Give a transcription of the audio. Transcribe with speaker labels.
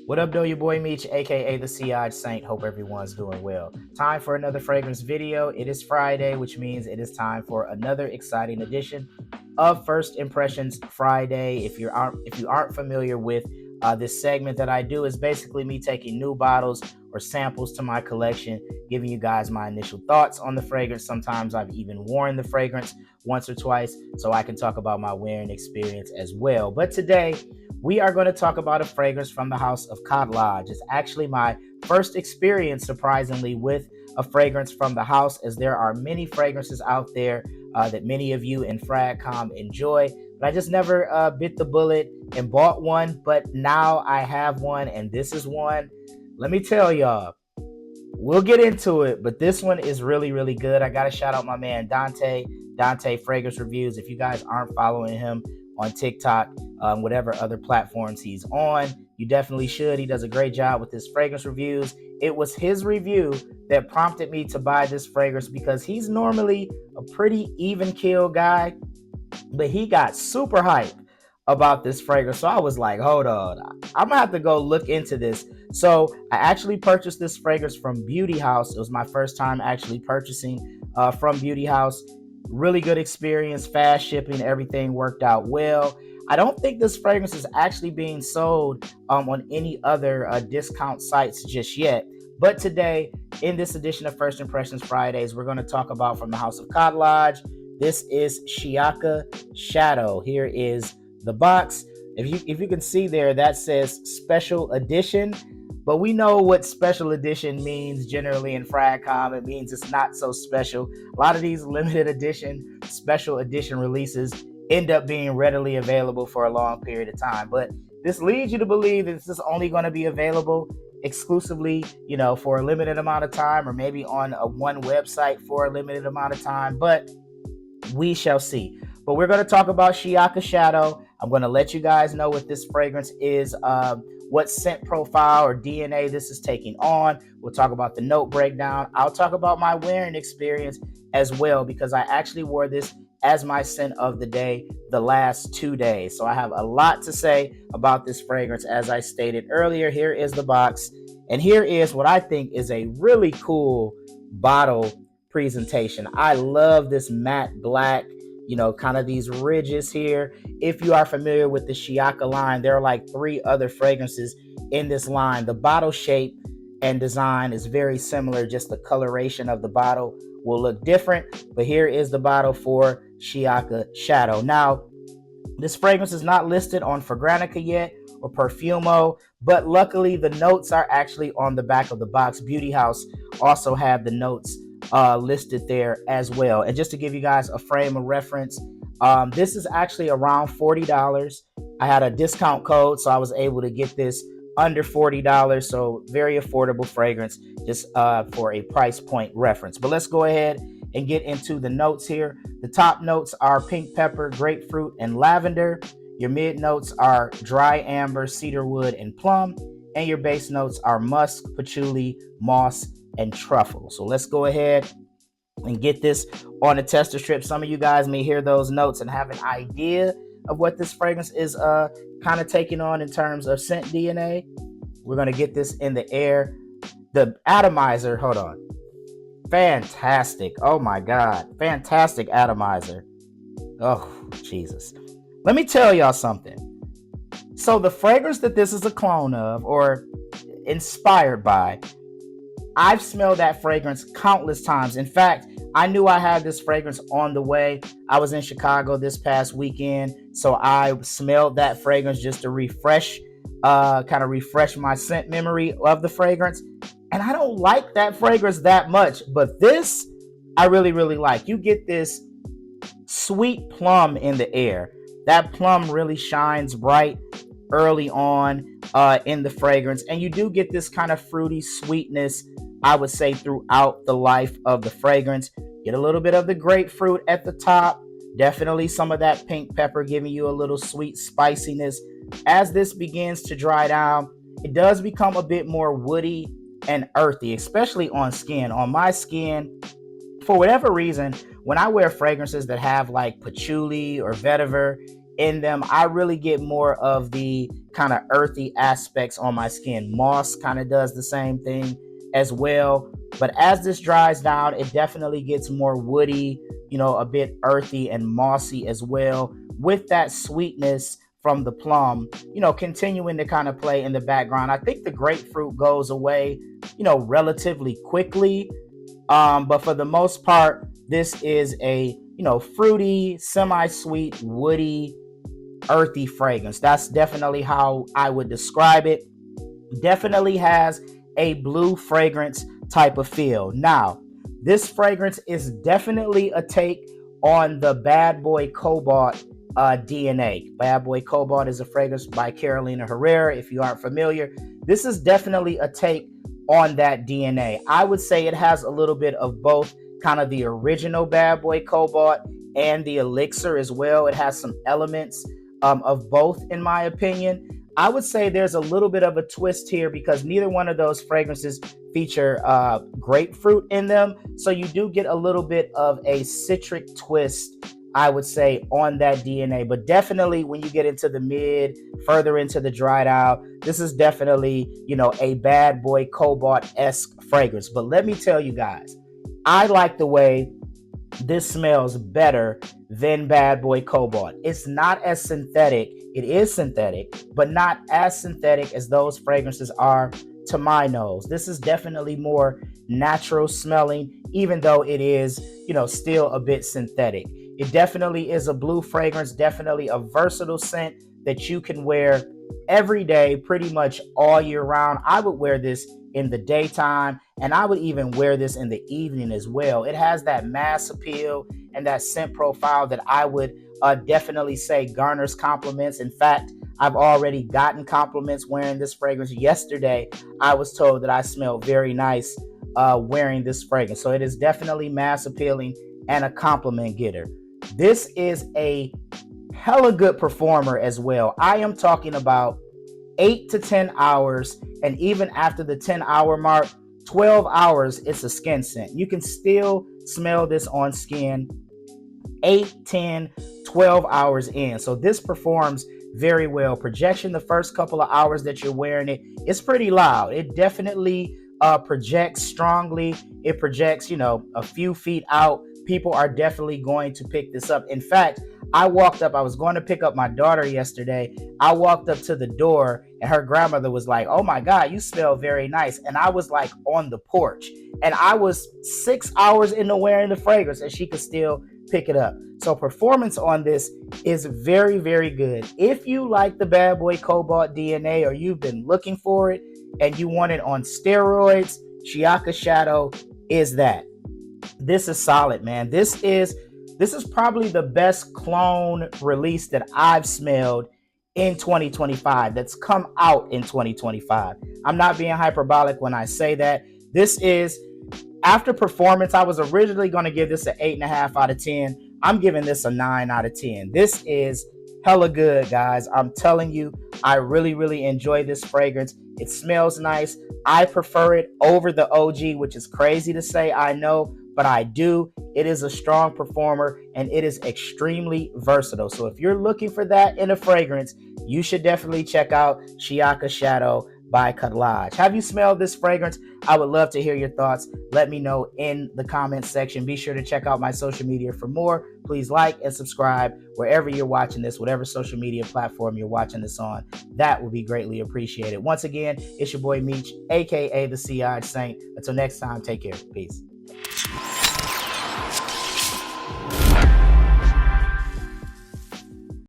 Speaker 1: What up, though? Your boy Meech, aka the Siage Saint. Hope everyone's doing well. Time for another fragrance video. It is Friday, which means it is time for another exciting edition of First Impressions Friday. If you aren't familiar with this segment that I do, is basically me taking new bottles or samples to my collection, giving you guys my initial thoughts on the fragrance. Sometimes I've even worn the fragrance once or twice, so I can talk about my wearing experience as well. But today, we are going to talk about a fragrance from the house of Cod Lodge. It's actually my first experience, surprisingly, with a fragrance from the house, as there are many fragrances out there that many of you in FragCom enjoy. But I just never bit the bullet and bought one. But now I have one, and this is one. Let me tell y'all, we'll get into it, but this one is really, really good. I got to shout out my man Dante Fragrance Reviews. If you guys aren't following him on TikTok, whatever other platforms he's on, you definitely should. He does a great job with his fragrance reviews. It was his review that prompted me to buy this fragrance, because he's normally a pretty even keel guy, but he got super hype about this fragrance. So I was like, hold on, I'm gonna have to go look into this. So I actually purchased this fragrance from Beauty House. It was my first time actually purchasing from Beauty House. Really good experience, fast shipping, everything worked out well. I don't think this fragrance is actually being sold on any other discount sites just yet. But today, in this edition of First Impressions Fridays, we're going to talk about from the house of Cod Lodge. This is Shiyaaka Shadow. Here is the box. If you can see there, that says special edition. But we know what special edition means generally in FragCom. It means it's not so special. A lot of these limited edition, special edition releases end up being readily available for a long period of time. But this leads you to believe that this is only going to be available exclusively, for a limited amount of time, or maybe on one website for a limited amount of time. But we shall see. But we're going to talk about Shiyaaka Shadow. I'm going to let you guys know what this fragrance is, what scent profile or DNA this is taking on. We'll talk about the note breakdown. I'll talk about my wearing experience as well, because I actually wore this as my scent of the day the last 2 days. So I have a lot to say about this fragrance. As I stated earlier, here is the box. And here is what I think is a really cool bottle presentation. I love this matte black, kind of these ridges here. If you are familiar with the Shiyaaka line, there are like 3 other fragrances in this line. The bottle shape and design is very similar, just the coloration of the bottle will look different. But here is the bottle for Shiyaaka Shadow. Now, this fragrance is not listed on Fragrantica yet or Perfumo, but luckily the notes are actually on the back of the box. Beauty House also have the notes listed there as well. And just to give you guys a frame of reference, this is actually around $40. I had a discount code, so I was able to get this under $40. So very affordable fragrance, just for a price point reference. But let's go ahead and get into the notes here. The top notes are pink pepper, grapefruit, and lavender. Your mid notes are dry amber, cedarwood, and plum. And your base notes are musk, patchouli, moss, and truffle. So let's go ahead and get this on a tester strip. Some of you guys may hear those notes and have an idea of what this fragrance is kind of taking on in terms of scent DNA. We're going to get this in the air. The atomizer, hold on. Fantastic. Oh my God. Fantastic atomizer. Oh, Jesus. Let me tell y'all something. So the fragrance that this is a clone of, or inspired by, I've smelled that fragrance countless times. In fact, I knew I had this fragrance on the way. I was in Chicago this past weekend, so I smelled that fragrance just to refresh my scent memory of the fragrance. And I don't like that fragrance that much, but this I really, really like. You get this sweet plum in the air. That plum really shines bright early on in the fragrance, and you do get this kind of fruity sweetness, I would say, throughout the life of the fragrance. Get a little bit of the grapefruit at the top, definitely some of that pink pepper giving you a little sweet spiciness. As this begins to dry down, it does become a bit more woody and earthy, especially on skin. On my skin, for whatever reason, when I wear fragrances that have like patchouli or vetiver, in them. I really get more of the kind of earthy aspects on my skin. Moss kind of does the same thing as well. But as this dries down, it definitely gets more woody, a bit earthy and mossy as well, with that sweetness from the plum, continuing to kind of play in the background. I think the grapefruit goes away, relatively quickly. But for the most part, this is a, fruity, semi-sweet, woody, earthy fragrance. That's definitely how I would describe it. Definitely has a blue fragrance type of feel. Now, this fragrance is definitely a take on the Bad Boy Cobalt DNA. Bad Boy Cobalt is a fragrance by Carolina Herrera. If you aren't familiar, this is definitely a take on that DNA. I would say it has a little bit of both, kind of the original Bad Boy Cobalt and the elixir as well. It has some elements of both, in my opinion. I would say there's a little bit of a twist here because neither one of those fragrances feature grapefruit in them. So you do get a little bit of a citric twist, I would say, on that DNA. But definitely when you get into the further into the dried out, this is definitely, a Bad Boy Cobalt-esque fragrance. But let me tell you guys, I like the way this smells better than Bad Boy Cobalt. It's not as synthetic. It is synthetic, but not as synthetic as those fragrances are to my nose. This is definitely more natural smelling, even though it is, still a bit synthetic. It definitely is a blue fragrance, definitely a versatile scent that you can wear every day, pretty much all year round. I would wear this in the daytime, and I would even wear this in the evening as well. It has that mass appeal and that scent profile that I would definitely say garners compliments. In fact, I've already gotten compliments wearing this fragrance. Yesterday, I was told that I smelled very nice wearing this fragrance. So it is definitely mass appealing and a compliment getter. This is a hella good performer as well. I am talking about 8 to 10 hours, and even after the 10-hour mark, 12 hours, it's a skin scent. You can still smell this on skin 8, 10, 12 hours in. So this performs very well. Projection the first couple of hours that you're wearing it, it's pretty loud. It definitely projects strongly. It projects, a few feet out. People are definitely going to pick this up. In fact, I was going to pick up my daughter yesterday. I walked up to the door and her grandmother was like, "Oh my God, you smell very nice." And I was like on the porch, and I was 6 hours into wearing the fragrance and she could still pick it up. So performance on this is very, very good. If you like the Bad Boy Cobalt DNA, or you've been looking for it and you want it on steroids, Shiyaaka Shadow is that. This is solid, man. This is probably the best clone release that I've smelled in 2025, that's come out in 2025. I'm not being hyperbolic when I say that. This is, after performance, I was originally going to give this an 8.5 out of 10. I'm giving this a 9 out of 10. This is hella good, guys. I'm telling you, I really, really enjoy this fragrance. It smells nice. I prefer it over the OG, which is crazy to say, I know, but I do. It is a strong performer and it is extremely versatile. So if you're looking for that in a fragrance, you should definitely check out Shiyaaka Shadow by Kadlaj. Have you smelled this fragrance? I would love to hear your thoughts. Let me know in the comments section. Be sure to check out my social media for more. Please like and subscribe wherever you're watching this, whatever social media platform you're watching this on. That would be greatly appreciated. Once again, it's your boy Meech, aka the Sea Saint. Until next time, take care. Peace.